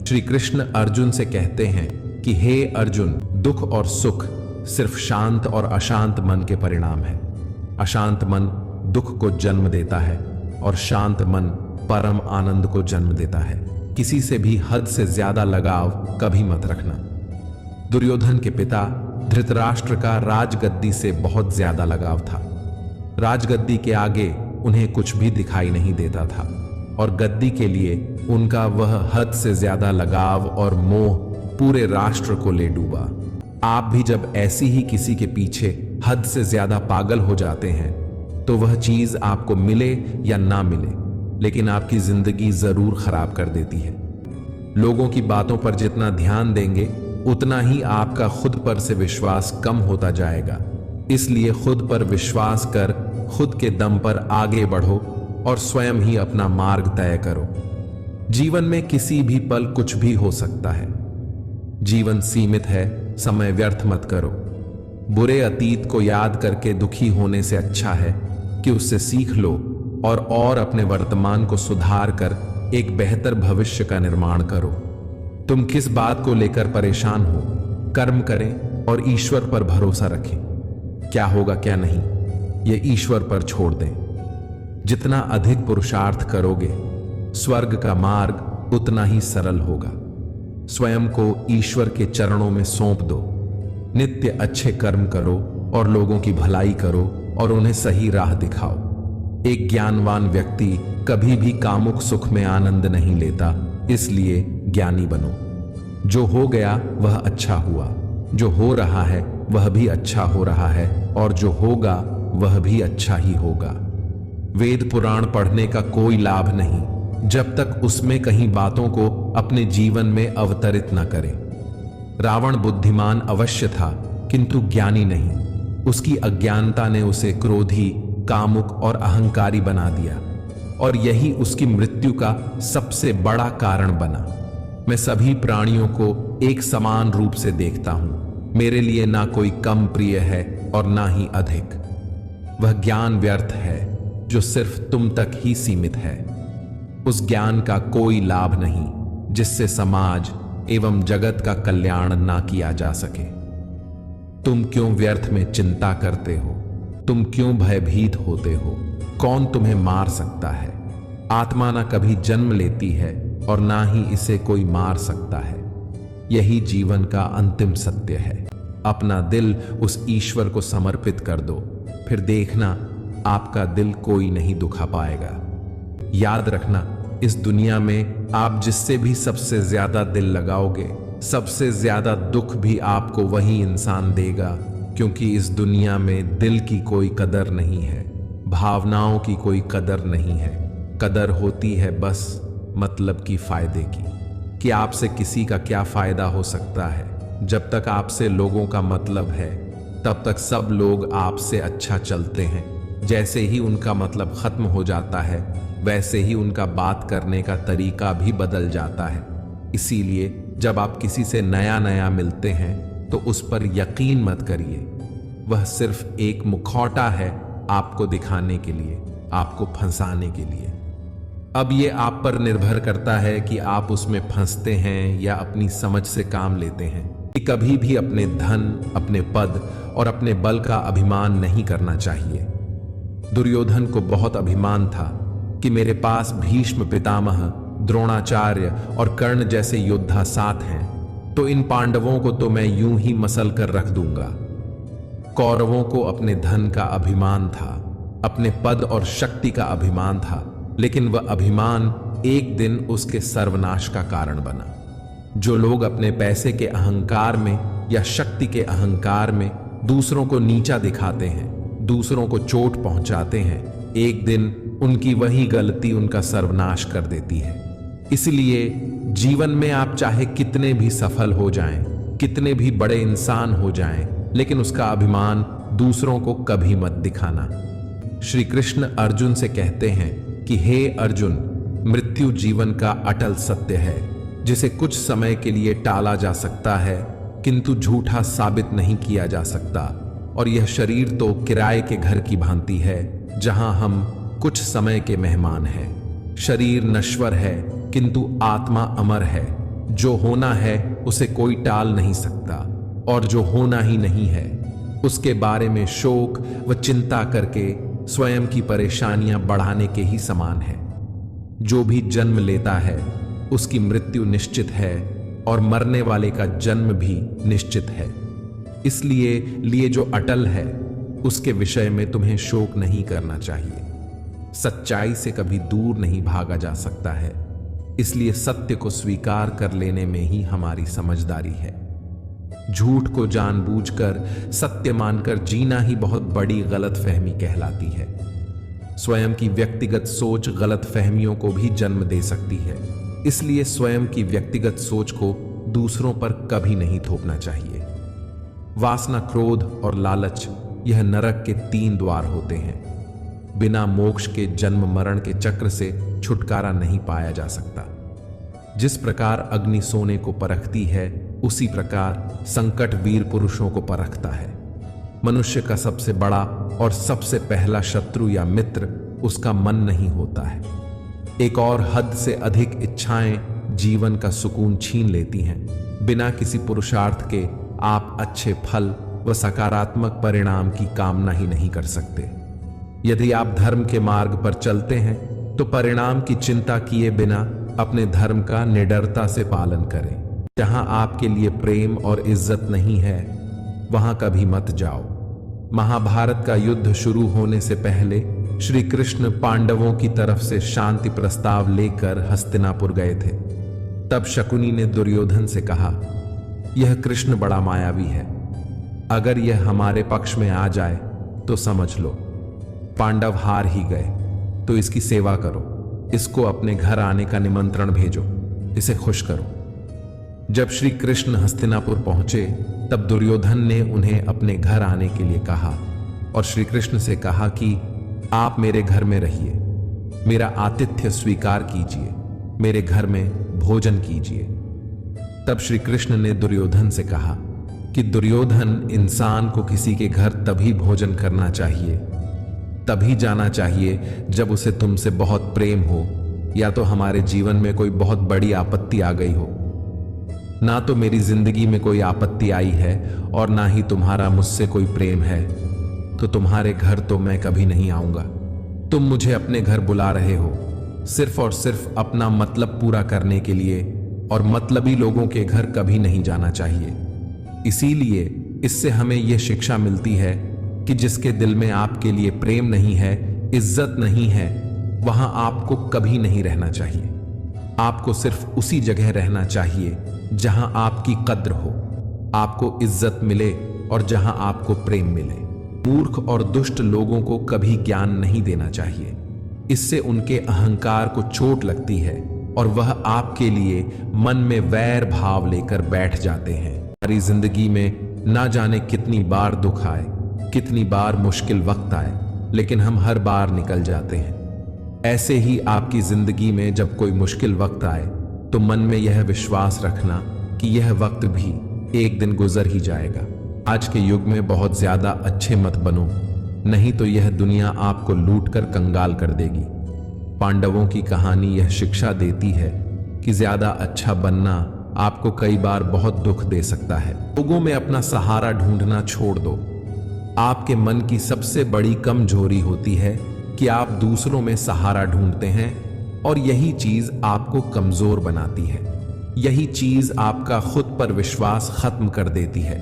श्री कृष्ण अर्जुन से कहते हैं कि हे अर्जुन, दुख और सुख सिर्फ शांत और अशांत मन के परिणाम है। अशांत मन दुख को जन्म देता है और शांत मन परम आनंद को जन्म देता है। किसी से भी हद से ज्यादा लगाव कभी मत रखना। दुर्योधन के पिता धृतराष्ट्र का राजगद्दी से बहुत ज्यादा लगाव था। राजगद्दी के आगे उन्हें कुछ भी दिखाई नहीं देता था और गद्दी के लिए उनका वह हद से ज्यादा लगाव और मोह पूरे राष्ट्र को ले डूबा। आप भी जब ऐसी ही किसी के पीछे हद से ज्यादा पागल हो जाते हैं तो वह चीज आपको मिले या ना मिले, लेकिन आपकी जिंदगी जरूर खराब कर देती है। लोगों की बातों पर जितना ध्यान देंगे उतना ही आपका खुद पर से विश्वास कम होता जाएगा। इसलिए खुद पर विश्वास कर खुद के दम पर आगे बढ़ो और स्वयं ही अपना मार्ग तय करो। जीवन में किसी भी पल कुछ भी हो सकता है। जीवन सीमित है, समय व्यर्थ मत करो। बुरे अतीत को याद करके दुखी होने से अच्छा है कि उससे सीख लो और अपने वर्तमान को सुधार कर एक बेहतर भविष्य का निर्माण करो। तुम किस बात को लेकर परेशान हो, कर्म करें और ईश्वर पर भरोसा रखें। क्या होगा क्या नहीं, ये ईश्वर पर छोड़ दें। जितना अधिक पुरुषार्थ करोगे, स्वर्ग का मार्ग उतना ही सरल होगा। स्वयं को ईश्वर के चरणों में सौंप दो। नित्य अच्छे कर्म करो और लोगों की भलाई करो और उन्हें सही राह दिखाओ। एक ज्ञानवान व्यक्ति कभी भी कामुक सुख में आनंद नहीं लेता, इसलिए ज्ञानी बनो। जो हो गया वह अच्छा हुआ, जो हो रहा है वह भी अच्छा हो रहा है और जो होगा वह भी अच्छा ही होगा। वेद पुराण पढ़ने का कोई लाभ नहीं जब तक उसमें कहीं बातों को अपने जीवन में अवतरित न करें। रावण बुद्धिमान अवश्य था किंतु ज्ञानी नहीं। उसकी अज्ञानता ने उसे क्रोधी, कामुक और अहंकारी बना दिया और यही उसकी मृत्यु का सबसे बड़ा कारण बना। मैं सभी प्राणियों को एक समान रूप से देखता हूं। मेरे लिए ना कोई कम प्रिय है और ना ही अधिक। वह ज्ञान व्यर्थ है जो सिर्फ तुम तक ही सीमित है। उस ज्ञान का कोई लाभ नहीं जिससे समाज एवं जगत का कल्याण ना किया जा सके। तुम क्यों व्यर्थ में चिंता करते हो? तुम क्यों भयभीत होते हो? कौन तुम्हें मार सकता है? आत्मा ना कभी जन्म लेती है और ना ही इसे कोई मार सकता है। यही जीवन का अंतिम सत्य है। अपना दिल उस ईश्वर को समर्पित कर दो, फिर देखना आपका दिल कोई नहीं दुखा पाएगा। याद रखना, इस दुनिया में आप जिससे भी सबसे ज्यादा दिल लगाओगे, सबसे ज्यादा दुख भी आपको वही इंसान देगा, क्योंकि इस दुनिया में दिल की कोई कदर नहीं है, भावनाओं की कोई कदर नहीं है। कदर होती है बस मतलब की फायदे की, कि आपसे किसी का क्या फायदा हो सकता है। जब तक आपसे लोगों का मतलब है तब तक सब लोग आपसे अच्छा चलते हैं। जैसे ही उनका मतलब खत्म हो जाता है वैसे ही उनका बात करने का तरीका भी बदल जाता है। इसीलिए जब आप किसी से नया नया मिलते हैं तो उस पर यकीन मत करिए। वह सिर्फ एक मुखौटा है आपको दिखाने के लिए, आपको फंसाने के लिए। अब ये आप पर निर्भर करता है कि आप उसमें फंसते हैं या अपनी समझ से काम लेते हैं। कि कभी भी अपने धन, अपने पद और अपने बल का अभिमान नहीं करना चाहिए। दुर्योधन को बहुत अभिमान था कि मेरे पास भीष्म पितामह, द्रोणाचार्य और कर्ण जैसे योद्धा साथ हैं, तो इन पांडवों को तो मैं यूं ही मसल कर रख दूंगा। कौरवों को अपने धन का अभिमान था, अपने पद और शक्ति का अभिमान था, लेकिन वह अभिमान एक दिन उसके सर्वनाश का कारण बना। जो लोग अपने पैसे के अहंकार में या शक्ति के अहंकार में दूसरों को नीचा दिखाते हैं, दूसरों को चोट पहुंचाते हैं, एक दिन उनकी वही गलती उनका सर्वनाश कर देती है। इसलिए जीवन में आप चाहे कितने भी सफल हो जाएं, कितने भी बड़े इंसान हो जाएं, लेकिन उसका अभिमान दूसरों को कभी मत दिखाना। श्री कृष्ण अर्जुन से कहते हैं कि हे अर्जुन, मृत्यु जीवन का अटल सत्य है, जिसे कुछ समय के लिए टाला जा सकता है किंतु झूठा साबित नहीं किया जा सकता। और यह शरीर तो किराए के घर की भांति है जहां हम कुछ समय के मेहमान हैं। शरीर नश्वर है किंतु आत्मा अमर है। जो होना है उसे कोई टाल नहीं सकता, और जो होना ही नहीं है उसके बारे में शोक व चिंता करके स्वयं की परेशानियां बढ़ाने के ही समान है। जो भी जन्म लेता है उसकी मृत्यु निश्चित है, और मरने वाले का जन्म भी निश्चित है। इसलिए लिए जो अटल है उसके विषय में तुम्हें शोक नहीं करना चाहिए। सच्चाई से कभी दूर नहीं भागा जा सकता है, इसलिए सत्य को स्वीकार कर लेने में ही हमारी समझदारी है। झूठ को जानबूझकर सत्य मानकर जीना ही बहुत बड़ी गलतफहमी कहलाती है। स्वयं की व्यक्तिगत सोच गलतफहमियों को भी जन्म दे सकती है, इसलिए स्वयं की व्यक्तिगत सोच को दूसरों पर कभी नहीं थोपना चाहिए। वासना, क्रोध और लालच यह नरक के 3 द्वार होते हैं। बिना मोक्ष के जन्म मरण के चक्र से छुटकारा नहीं पाया जा सकता। जिस प्रकार अग्नि सोने को परखती है, उसी प्रकार संकट वीर पुरुषों को परखता है। मनुष्य का सबसे बड़ा और सबसे पहला शत्रु या मित्र उसका मन नहीं होता है। एक और हद से अधिक इच्छाएं जीवन का सुकून छीन लेती हैं। बिना किसी पुरुषार्थ के आप अच्छे फल व सकारात्मक परिणाम की कामना ही नहीं कर सकते। यदि आप धर्म के मार्ग पर चलते हैं तो परिणाम की चिंता किए बिना अपने धर्म का निडरता से पालन करें। जहां आपके लिए प्रेम और इज्जत नहीं है वहां कभी मत जाओ। महाभारत का युद्ध शुरू होने से पहले श्री कृष्ण पांडवों की तरफ से शांति प्रस्ताव लेकर हस्तिनापुर गए थे। तब शकुनी ने दुर्योधन से कहा, यह कृष्ण बड़ा मायावी है, अगर यह हमारे पक्ष में आ जाए तो समझ लो पांडव हार ही गए। तो इसकी सेवा करो, इसको अपने घर आने का निमंत्रण भेजो, इसे खुश करो। जब श्री कृष्ण हस्तिनापुर पहुंचे तब दुर्योधन ने उन्हें अपने घर आने के लिए कहा और श्री कृष्ण से कहा कि आप मेरे घर में रहिए, मेरा आतिथ्य स्वीकार कीजिए, मेरे घर में भोजन कीजिए। तब श्री कृष्ण ने दुर्योधन से कहा कि दुर्योधन, इंसान को किसी के घर तभी भोजन करना चाहिए, तभी जाना चाहिए जब उसे तुमसे बहुत प्रेम हो, या तो हमारे जीवन में कोई बहुत बड़ी आपत्ति आ गई हो। ना तो मेरी जिंदगी में कोई आपत्ति आई है और ना ही तुम्हारा मुझसे कोई प्रेम है, तो तुम्हारे घर तो मैं कभी नहीं आऊंगा। तुम मुझे अपने घर बुला रहे हो सिर्फ और सिर्फ अपना मतलब पूरा करने के लिए, और मतलबी लोगों के घर कभी नहीं जाना चाहिए। इसीलिए इससे हमें यह शिक्षा मिलती है कि जिसके दिल में आपके लिए प्रेम नहीं है, इज्जत नहीं है, वहां आपको कभी नहीं रहना चाहिए। आपको सिर्फ उसी जगह रहना चाहिए जहां आपकी कद्र हो, आपको इज्जत मिले और जहां आपको प्रेम मिले। मूर्ख और दुष्ट लोगों को कभी ज्ञान नहीं देना चाहिए, इससे उनके अहंकार को चोट लगती है और वह आपके लिए मन में वैर भाव लेकर बैठ जाते हैं। हमारी जिंदगी में ना जाने कितनी बार दुख आए, कितनी बार मुश्किल वक्त आए, लेकिन हम हर बार निकल जाते हैं। ऐसे ही आपकी जिंदगी में जब कोई मुश्किल वक्त आए तो मन में यह विश्वास रखना कि यह वक्त भी एक दिन गुजर ही जाएगा। आज के युग में बहुत ज्यादा अच्छे मत बनो, नहीं तो यह दुनिया आपको लूटकर कंगाल कर देगी। पांडवों की कहानी यह शिक्षा देती है कि ज्यादा अच्छा बनना आपको कई बार बहुत दुख दे सकता है। लोगों में अपना सहारा ढूंढना छोड़ दो। आपके मन की सबसे बड़ी कमजोरी होती है कि आप दूसरों में सहारा ढूंढते हैं, और यही चीज आपको कमजोर बनाती है। यही चीज आपका खुद पर विश्वास खत्म कर देती है।